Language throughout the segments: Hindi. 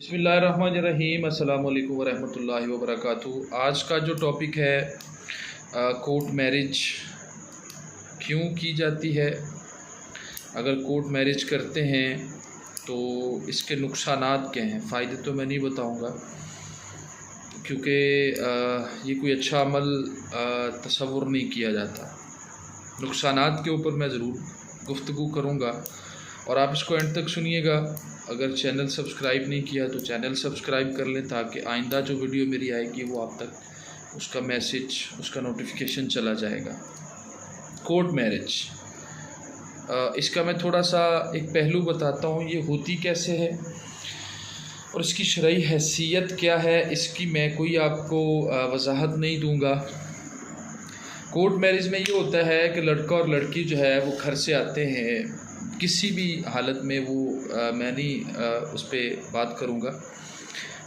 बिस्मिल्लाहिर्रहमानिर्रहीम अस्सलाम वालेकुम वरहमतुल्लाहि वबरकातुहू। आज का जो टॉपिक है कोर्ट मैरिज क्यों की जाती है, अगर कोर्ट मैरिज करते हैं तो इसके नुकसानात क्या हैं। फ़ायदे तो मैं नहीं बताऊंगा क्योंकि ये कोई अच्छा अमल तसव्वुर नहीं किया जाता। नुकसानात के ऊपर मैं ज़रूर गुफ्तगू करूँगा और आप इसको एंड तक सुनिएगा। अगर चैनल सब्सक्राइब नहीं किया तो चैनल सब्सक्राइब कर लें ताकि आइंदा जो वीडियो मेरी आएगी वो आप तक उसका मैसेज, उसका नोटिफिकेशन चला जाएगा। कोर्ट मैरिज, इसका मैं थोड़ा सा एक पहलू बताता हूँ, ये होती कैसे है और इसकी शरई हैसियत क्या है, इसकी मैं कोई आपको वजाहत नहीं दूँगा। कोर्ट मैरिज में ये होता है कि लड़का और लड़की जो है वो घर से आते हैं किसी भी हालत में, वो मैं नहीं उस पर बात करूँगा।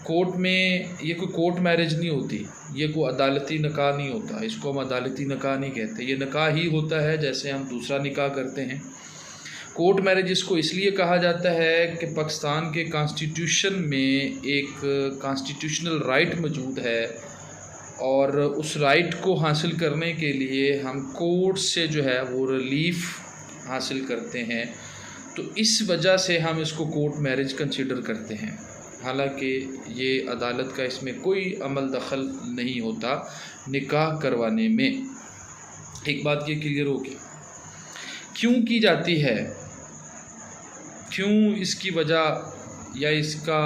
कोर्ट में ये कोई कोर्ट मैरिज नहीं होती, ये कोई अदालती निकाह नहीं होता, इसको हम अदालती निकाह नहीं कहते। ये निकाह ही होता है जैसे हम दूसरा निकाह करते हैं। कोर्ट मैरिज इसको इसलिए कहा जाता है कि पाकिस्तान के कॉन्स्टिट्यूशन में एक कॉन्स्टिट्यूशनल राइट मौजूद है और उस राइट को हासिल करने के लिए हम कोर्ट से जो है वो रिलीफ़ हासिल करते हैं। तो इस वजह से हम इसको कोर्ट मैरिज कंसिडर करते हैं, हालांकि ये अदालत का इसमें कोई अमल दखल नहीं होता निकाह करवाने में। एक बात ये क्लियर होगी क्यों की जाती है, क्यों इसकी वजह या इसका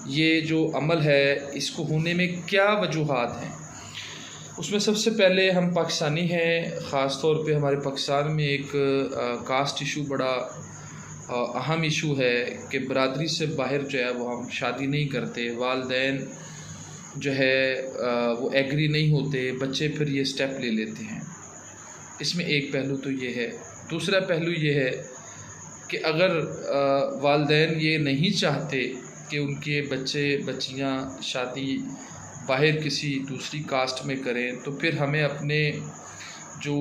ये जो अमल है इसको होने में क्या वजूहात हैं। उसमें सबसे पहले हम पाकिस्तानी हैं, ख़ास तौर पे हमारे पाकिस्तान में एक कास्ट इशू बड़ा अहम इशू है कि बरादरी से बाहर जो है वो हम शादी नहीं करते। वालिदैन जो है वो एग्री नहीं होते, बच्चे फिर ये स्टेप ले लेते हैं। इसमें एक पहलू तो ये है। दूसरा पहलू ये है कि अगर वालिदैन ये नहीं चाहते कि उनके बच्चे बच्चियाँ शादी बाहर किसी दूसरी कास्ट में करें तो फिर हमें अपने जो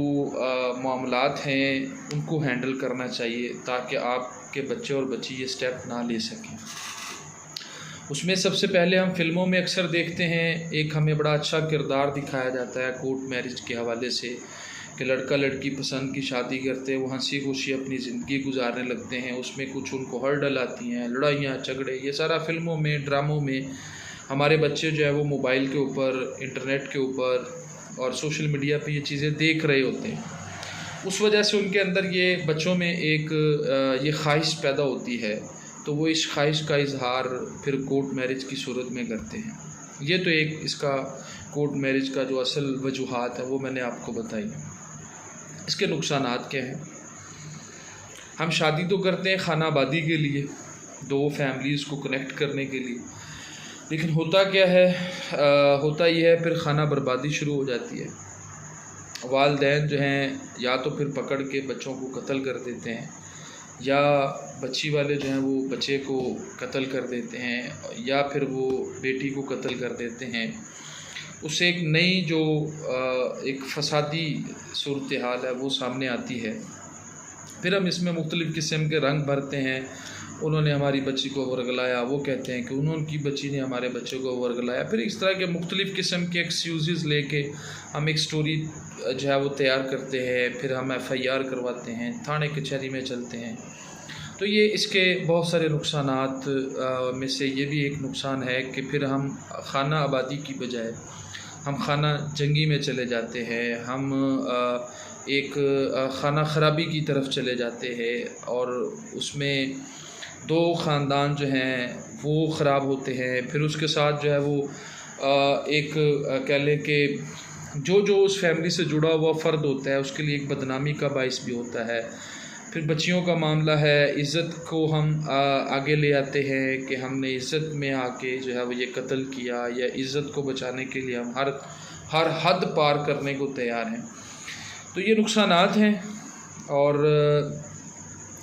मामलात हैं उनको हैंडल करना चाहिए ताकि आपके बच्चे और बच्ची ये स्टेप ना ले सकें। उसमें सबसे पहले हम फिल्मों में अक्सर देखते हैं, एक हमें बड़ा अच्छा किरदार दिखाया जाता है कोर्ट मैरिज के हवाले से कि लड़का लड़की पसंद की शादी करते हैं, वो हंसी खुशी अपनी ज़िंदगी गुजारने लगते हैं। उसमें कुछ उनको हर्डल आती हैं, लड़ाइयाँ झगड़े, ये सारा फिल्मों में, ड्रामों में हमारे बच्चे जो है वो मोबाइल के ऊपर, इंटरनेट के ऊपर और सोशल मीडिया पे ये चीज़ें देख रहे होते हैं। उस वजह से उनके अंदर ये बच्चों में एक ये ख्वाहिश पैदा होती है, तो वो इस ख्वाहिश का इजहार फिर कोर्ट मैरिज की सूरत में करते हैं। ये तो एक इसका कोर्ट मैरिज का जो असल वजूहात है वो मैंने आपको बताई। इसके नुकसानात क्या हैं। हम शादी तो करते हैं खानाबादी के लिए, दो फैमिलीज़ को कनेक्ट करने के लिए, लेकिन होता क्या है, होता ये है फिर खाना बर्बादी शुरू हो जाती है। वालिदैन जो हैं या तो फिर पकड़ के बच्चों को कत्ल कर देते हैं या बच्ची वाले जो हैं वो बच्चे को कत्ल कर देते हैं या फिर वो बेटी को कत्ल कर देते हैं। उससे एक नई जो एक फसादी सूरत हाल है वो सामने आती है। फिर हम इसमें मुख्तलिफ़ किस्म के रंग भरते हैं। उन्होंने हमारी बच्ची को वर्गलाया, वो कहते हैं कि उनकी बच्ची ने हमारे बच्चे को वर्गलाया। फिर इस तरह के मुख्तलिफ़ किस्म के एक्सक्यूज़ लेके हम एक स्टोरी जो है वो तैयार करते हैं। फिर हम FIR करवाते हैं, थाने कचहरी में चलते हैं। तो ये इसके बहुत सारे नुकसानात में से ये भी एक नुकसान है कि फिर हम खाना आबादी की बजाय हम खाना जंगी में चले जाते हैं, हम एक खाना ख़राबी की तरफ चले जाते हैं और उसमें दो ख़ानदान जो हैं वो ख़राब होते हैं। फिर उसके साथ जो है वो एक कह लें कि जो उस फैमिली से जुड़ा हुआ फ़र्द होता है उसके लिए एक बदनामी का बाइस भी होता है। फिर बच्चियों का मामला है, इज़्ज़त को हम आगे ले आते हैं कि हमने इज़्ज़त में आके जो है वो ये कत्ल किया, या इज़्ज़त को बचाने के लिए हम हर हद पार करने को तैयार हैं। तो ये नुकसानात हैं और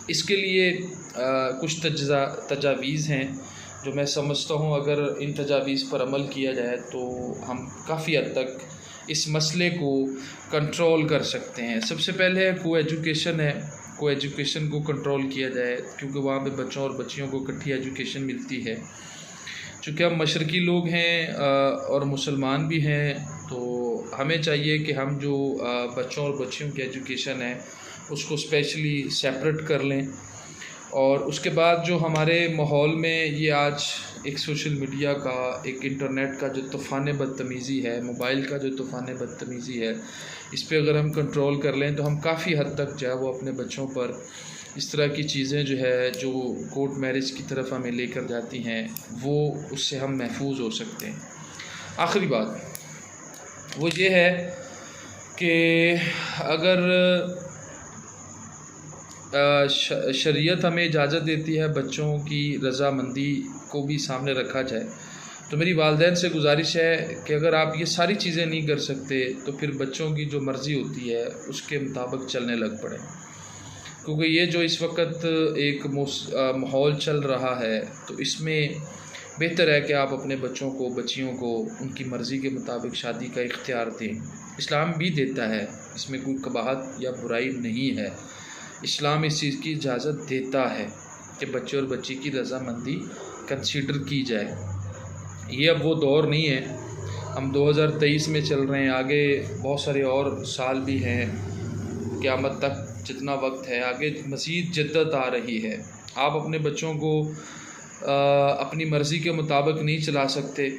इसके लिए कुछ तजावीज़ हैं जो मैं समझता हूँ अगर इन तजावीज़ पर अमल किया जाए तो हम काफ़ी हद तक इस मसले को कंट्रोल कर सकते हैं। सबसे पहले को एजुकेशन है, को एजुकेशन को कंट्रोल किया जाए क्योंकि वहाँ पे बच्चों और बच्चियों को इकट्ठी एजुकेशन मिलती है। चूँकि हम मशरक़ी लोग हैं और मुसलमान भी हैं, तो हमें चाहिए कि हम जो बच्चों और बच्चियों की एजुकेशन है उसको स्पेशली सेपरेट कर लें। और उसके बाद जो हमारे माहौल में ये आज एक सोशल मीडिया का, एक इंटरनेट का जो तूफ़ान बदतमीज़ी है, मोबाइल का जो तूफ़ान बदतमीज़ी है, इस पे अगर हम कंट्रोल कर लें तो हम काफ़ी हद तक जो है वो अपने बच्चों पर इस तरह की चीज़ें जो है जो कोर्ट मैरिज की तरफ हमें लेकर जाती हैं, वो उससे हम महफूज हो सकते हैं। आखिरी बात वो ये है कि अगर शरीयत हमें इजाज़त देती है बच्चों की रज़ामंदी को भी सामने रखा जाए, तो मेरी वालिदैन से गुजारिश है कि अगर आप ये सारी चीज़ें नहीं कर सकते तो फिर बच्चों की जो मर्ज़ी होती है उसके मुताबिक चलने लग पड़े, क्योंकि ये जो इस वक्त एक माहौल चल रहा है तो इसमें बेहतर है कि आप अपने बच्चों को, बच्चियों को उनकी मर्ज़ी के मुताबिक शादी का इख्तियार दें। इस्लाम भी देता है, इसमें कोई कबाहत या बुराई नहीं है। इस्लाम इस चीज़ की इजाज़त देता है कि बच्चे और बच्ची की रज़ामंदी कंसीडर की जाए। ये अब वो दौर नहीं है, हम 2023 में चल रहे हैं, आगे बहुत सारे और साल भी हैं, क़यामत तक जितना वक्त है, आगे मज़ीद जिद्दत आ रही है। आप अपने बच्चों को अपनी मर्ज़ी के मुताबिक नहीं चला सकते।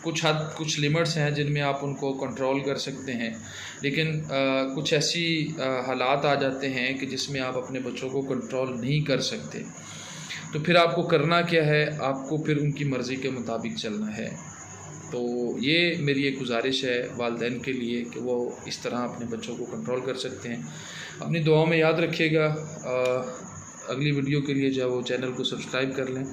कुछ लिमिट्स हैं जिनमें आप उनको कंट्रोल कर सकते हैं, लेकिन कुछ ऐसी हालात आ जाते हैं कि जिसमें आप अपने बच्चों को कंट्रोल नहीं कर सकते। तो फिर आपको करना क्या है, आपको फिर उनकी मर्ज़ी के मुताबिक चलना है। तो ये मेरी एक गुजारिश है वालिदैन के लिए कि वो इस तरह अपने बच्चों को कंट्रोल कर सकते हैं। अपनी दुआओं में याद रखिएगा। अगली वीडियो के लिए जो है वो चैनल को सब्सक्राइब कर लें।